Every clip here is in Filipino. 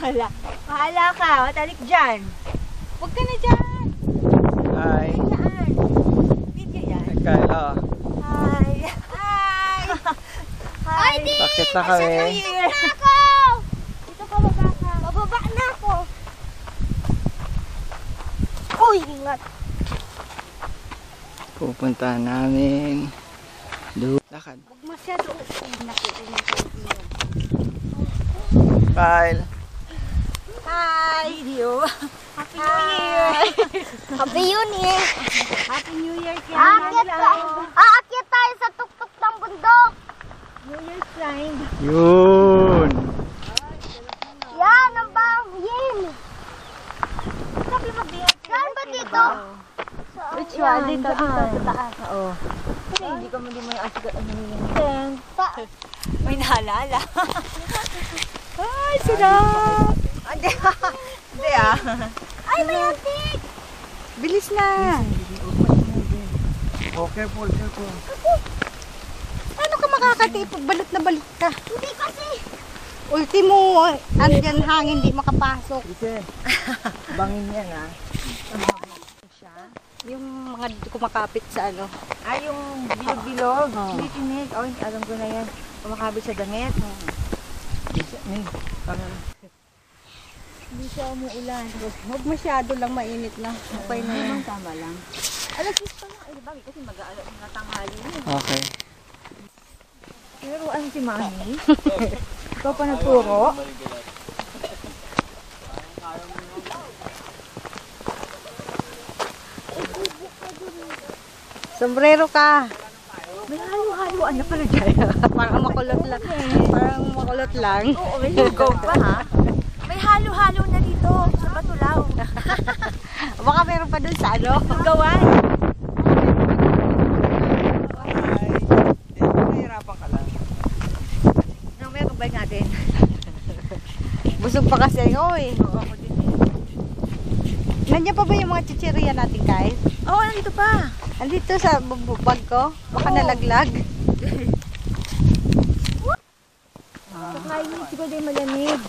Wala. Mahala ka. Matalik dyan. Huwag ka na dyan. Hi. Yan. Video yan. Kaya. Hi. Hi. Hi. Bakit na kami? Dito ka, baba ka. Bababa na ako. Uy, ingat. Pupunta namin. Lakad. Huwag masyado. Nakita niyo po. Kyle. Hi. Video. Happy New Year. Happy New Year! Happy New Year. Aakyat tayo sa tuktok ng bundok! New Year's flying. Yun. Yan, ang bangin! Sabi mag-beer. Saan ba dito? Which one? Dito, sa taas. Oo. Kasi hindi ko mo yung asigat ang nangyayang. May naalala. Ay, sarap! Hindi ah. Ay, may antik! Bilis na. Oh, careful, careful. Ano ka makakati? Balot na balot ka. Hindi kasi! Ultimo, andyan hangin, di makapasok. Kasi, bangin yan ha. Yung mga kumakapit sa ano. Ay, yung bilog-bilog. Oo. Tinik. Oh, alam ko na yan. Kumakabit sa damit. Hindi siya umuulan. Huwag masyado lang mainit na. Okay na yan. Tama lang. Alas 6 pa lang. Ay, bakit? Kasi mag-tanghali na. Okay. Pero ano si Mami? Ikaw pa nagturo? Sombrero ka. May halo-haloan na pala dyan. Parang makulot lang. Parang makulot lang. Oo, may lugaw pa ha. May halo-halo na dito sa Batulaw. Baka meron pa dun sa ano. Gawan. Nahihirapan ka lang. Mamaya pagbalik natin. Busog pa kasi. Oy. Oo, ako din eh. Nandiyan pa ba yung mga chichirya natin, Kyle? Oo, nandito pa. Andito sa bag ko. Baka nalaglag. Kakainin siguro din malamig.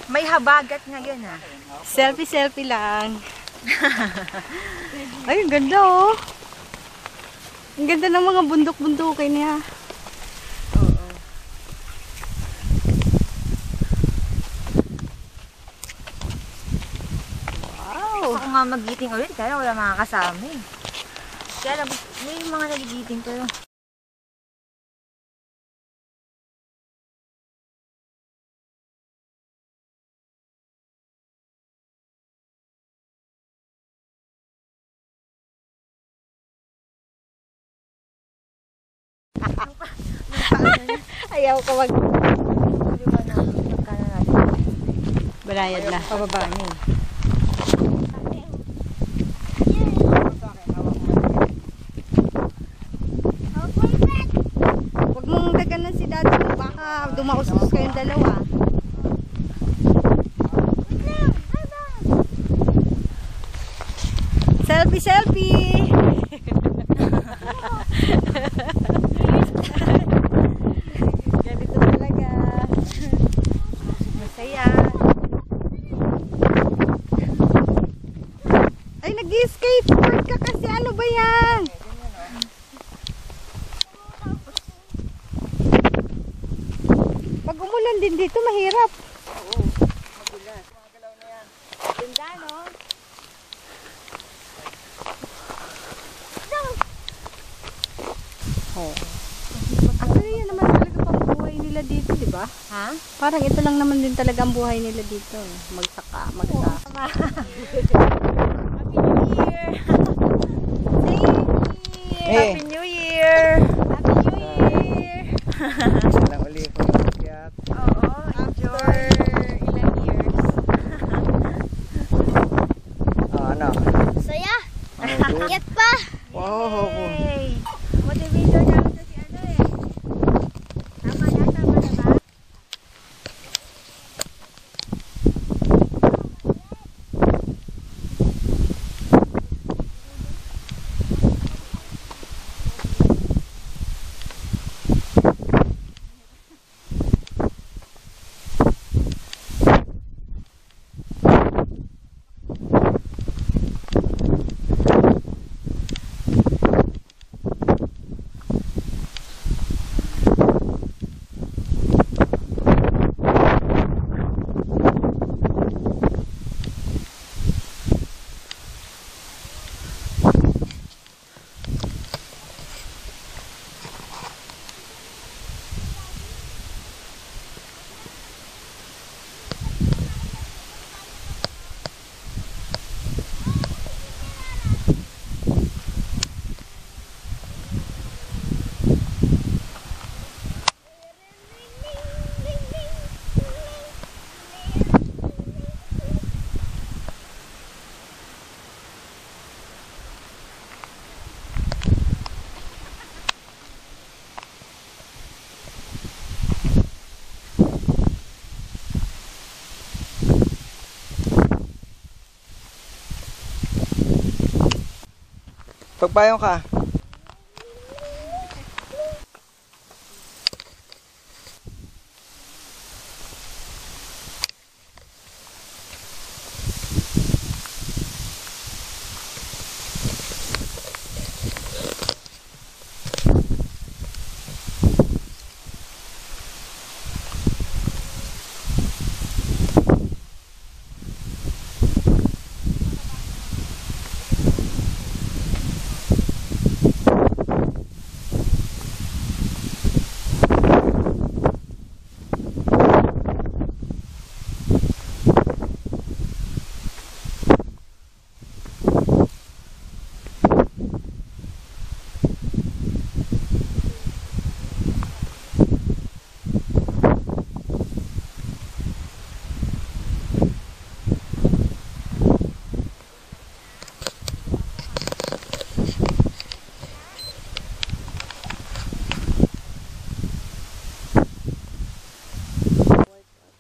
May habagat ngayon ha. Selfie lang. Ay, ang ganda oh. Ang ganda ng mga bundok-bundukin niya. Wow. Ako nga magiting ulit kaya wala mga kasama eh. Kaya lang, may mga nagigiting pero Ayaw ko mag... di ba na nagkana natin? Balayad na. Pababa niya. Huwag mong daganan si daddy mo. Baka dumaustos kayong dalawa. Selfie! Ganito talaga. Masaya. Ay, nag-skateboard ka kasi. Ano ba yan? Pag umulan din dito, mahirap. Ganda no? Oh. Actually, yan naman talaga pambuhay nila dito, di ba? Ha? Parang ito lang naman din talaga ang buhay nila dito. Magsaka, Happy New Year! Eh. Happy New Year! Happy New Year! Lang uli ko mag-akyat. Oo, enjoy! Ilang years? Oh, ano? Saya! Ano, good? Akyat pa! Wow. Yay! Motivator namin to si ano eh. Tama na ba? Pagpayong ka.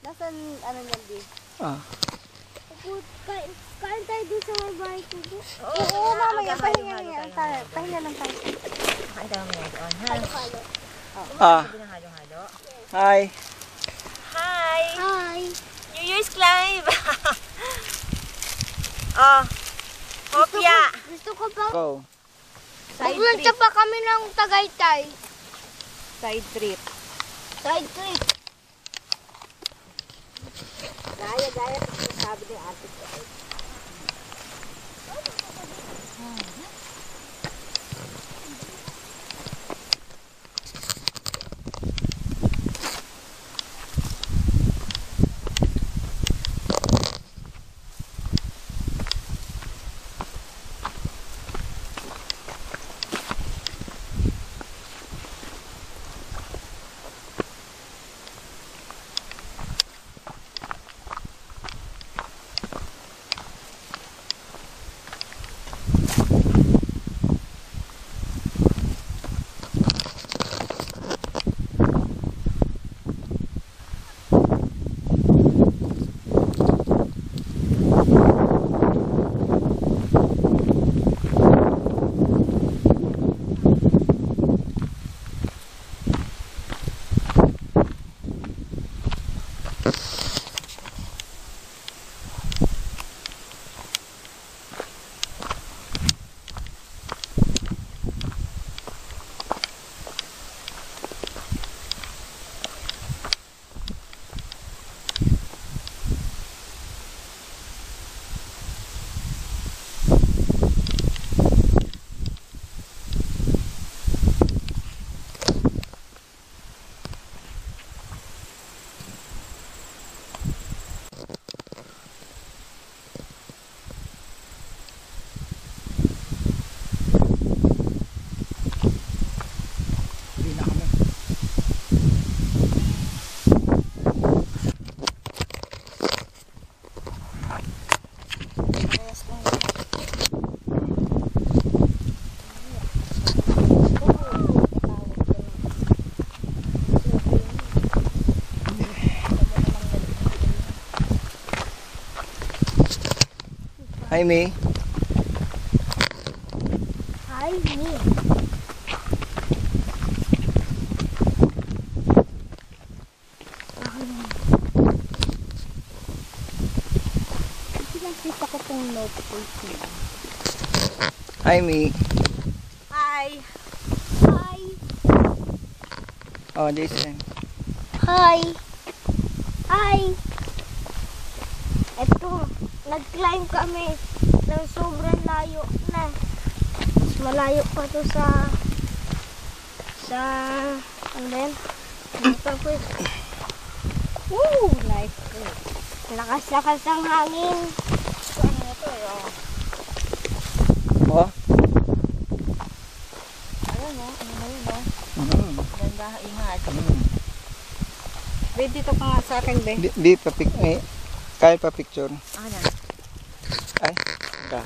Nasaan, ano yan, di? Ah. Kain tayo din sa may bahay ko. Oo, mamaya, pahinga halo-halo lang tayo. tayo. Pahinga lang tayo. Kain tayo muna doon, ha? Halo-halo. Ah. Sabi ng halo-halo. Hi. Hi! Hi! New Year's Clive! Oh, kopya! Gusto ko pa. Go. Side Pumunta trip. pa kami ng Tagaytay. Side trip. Side trip. Gaya, sabi ng ate ko. Hi, May. Hi, me. Nakita ko pong notification. Hi, May. Hi! Hi! Oh, Jason. Hi! Hi! Eto, nag-climb kami ng sobrang layo na. Mas malayo pa to sa ano ba yan? Woo! Nice. Lakas-lakas ang hangin. Ano na to eh, oh. Oh. Ayun, oh. Ano na yun, oh. Mm. Ganda, ingat. Mm. Wait, dito ka nga sa akin, be. Di Kyle pa picture. Ano? Ay. Ka.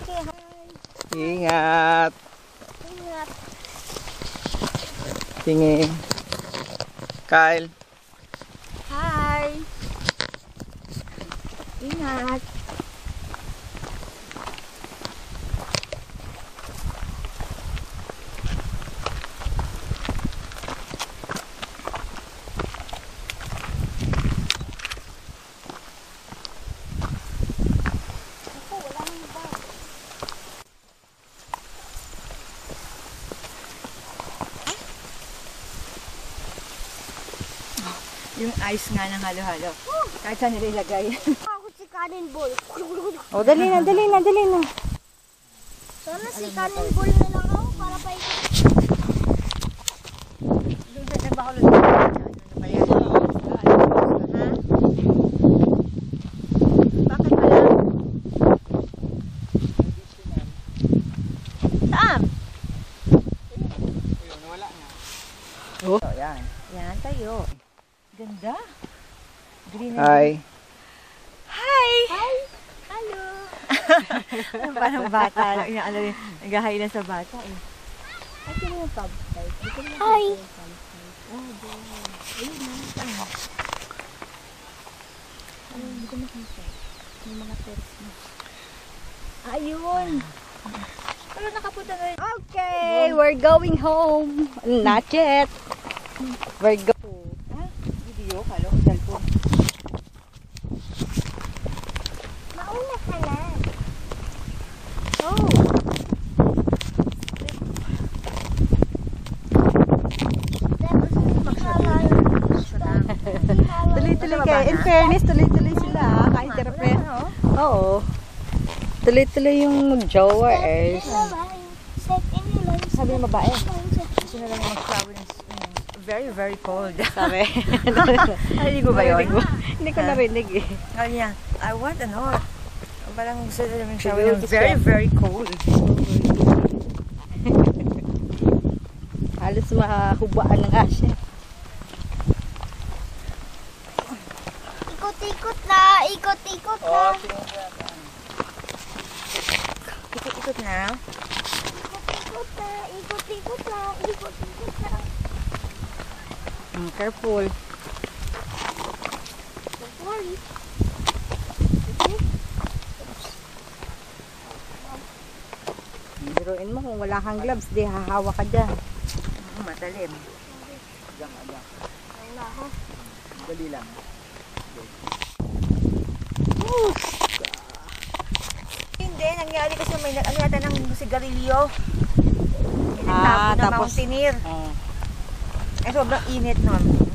Ingat. Ingat. Tingin. Kyle. Hi! Ingat. Yung ice nga ng halo-halo. Kahit saan nila ilagay. Ako si Cannonball. O, dali na. Sana si Cannonball na lang ako para paikot. Doon sa trabaho lang. Ano kaya? Ha? Bakit pala? Saan? Ayun, nawala na. Oh, yan. Yan tayo. Ganda. Green and Hi. Hi! Hi! Hello! Parang bata. Nag-hi na sa bata eh. Ay, sino yung pub? Hi! Ayun. Pero nakapunta na rin. Okay, we're going home. Not yet. We're go. Ha? Video? Kala ko cellphone. Mauna ka na. Oh. Tuloy-tuloy kayo. In fairness, tuloy-tuloy sila. Kahit therapy. Oo. Tuloy-tuloy yung mag-jowa eh. Sabi ng babae. Gusto na lang mag-travel ng very, very cold. Sabi. Narinig mo ba yun? Hindi ko narinig eh. Sabi niya, I want parang gusto na lang travel ng very, very cold. Halos mahubaan ng asya. Ikot-ikot na! Ikot-ikot na! Ikot-ikot na. Ikot-ikot na! Ikot-ikot na! Ikot-ikot na! Careful. Don't worry. Biruin mo kung wala kang gloves, di hahawa ka dyan. Matalim. Dali lang. Hindi, nangyari kasi may nag-anyata ng sigarilyo. Ah, Nagtapo ng tapos- mountaineer. Oh. Eh, sobrang init nun.